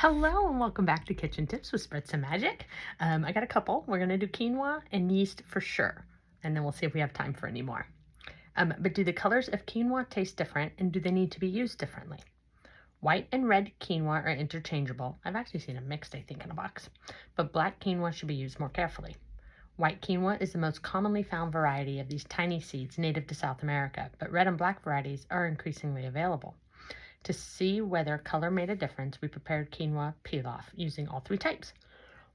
Hello and welcome back to Kitchen Tips with Spread Some Magic. I got a couple. We're going to do quinoa and yeast for sure, and then we'll see if we have time for any more. But do the colors of quinoa taste different, and do they need to be used differently? White and red quinoa are interchangeable. I've actually seen them mixed, I think, in a box. But black quinoa should be used more carefully. White quinoa is the most commonly found variety of these tiny seeds native to South America, but red and black varieties are increasingly available. To see whether color made a difference, we prepared quinoa pilaf using all three types.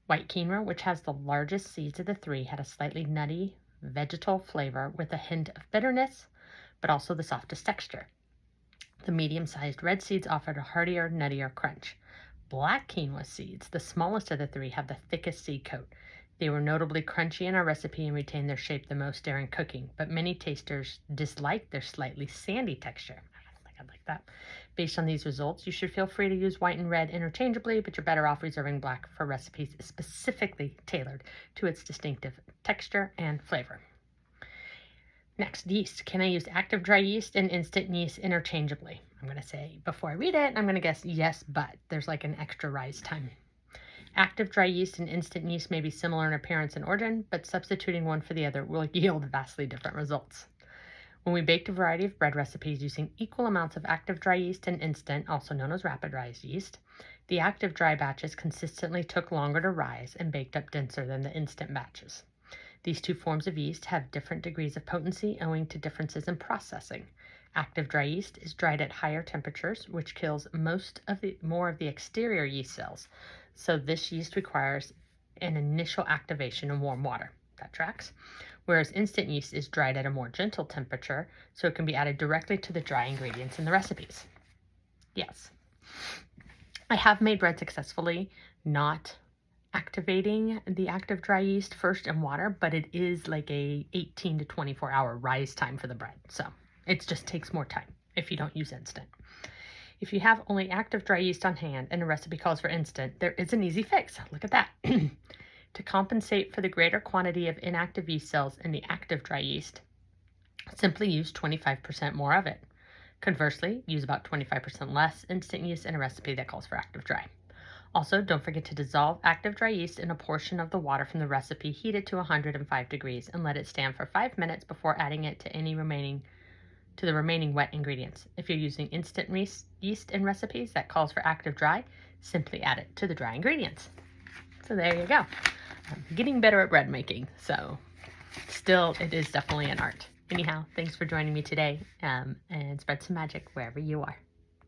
White quinoa, which has the largest seeds of the three, had a slightly nutty, vegetal flavor with a hint of bitterness, but also the softest texture. The medium-sized red seeds offered a heartier, nuttier crunch. Black quinoa seeds, the smallest of the three, have the thickest seed coat. They were notably crunchy in our recipe and retained their shape the most during cooking, but many tasters disliked their slightly sandy texture. I like that. Based on these results, you should feel free to use white and red interchangeably, but you're better off reserving black for recipes specifically tailored to its distinctive texture and flavor. Next, yeast. Can I use active dry yeast and instant yeast interchangeably? I'm going to say, before I read it, I'm going to guess yes, but there's like an extra rise time. Active dry yeast and instant yeast may be similar in appearance and origin, but substituting one for the other will yield vastly different results. When we baked a variety of bread recipes using equal amounts of active dry yeast and instant, also known as rapid rise yeast, the active dry batches consistently took longer to rise and baked up denser than the instant batches. These two forms of yeast have different degrees of potency owing to differences in processing. Active dry yeast is dried at higher temperatures, which kills more of the exterior yeast cells. So this yeast requires an initial activation in warm water. That tracks. Whereas instant yeast is dried at a more gentle temperature, so it can be added directly to the dry ingredients in the recipes. Yes. I have made bread successfully, not activating the active dry yeast first in water, but it is like a 18 to 24 hour rise time for the bread. So it just takes more time if you don't use instant. If you have only active dry yeast on hand and a recipe calls for instant, there is an easy fix. Look at that. To compensate for the greater quantity of inactive yeast cells in the active dry yeast, simply use 25% more of it. Conversely, use about 25% less instant yeast in a recipe that calls for active dry. Also, don't forget to dissolve active dry yeast in a portion of the water from the recipe heated to 105 degrees and let it stand for 5 minutes before adding it to the remaining wet ingredients. If you're using instant yeast in recipes that calls for active dry, simply add it to the dry ingredients. So there you go. I'm getting better at bread making, so still it is definitely an art. Anyhow, thanks for joining me today, and spread some magic wherever you are.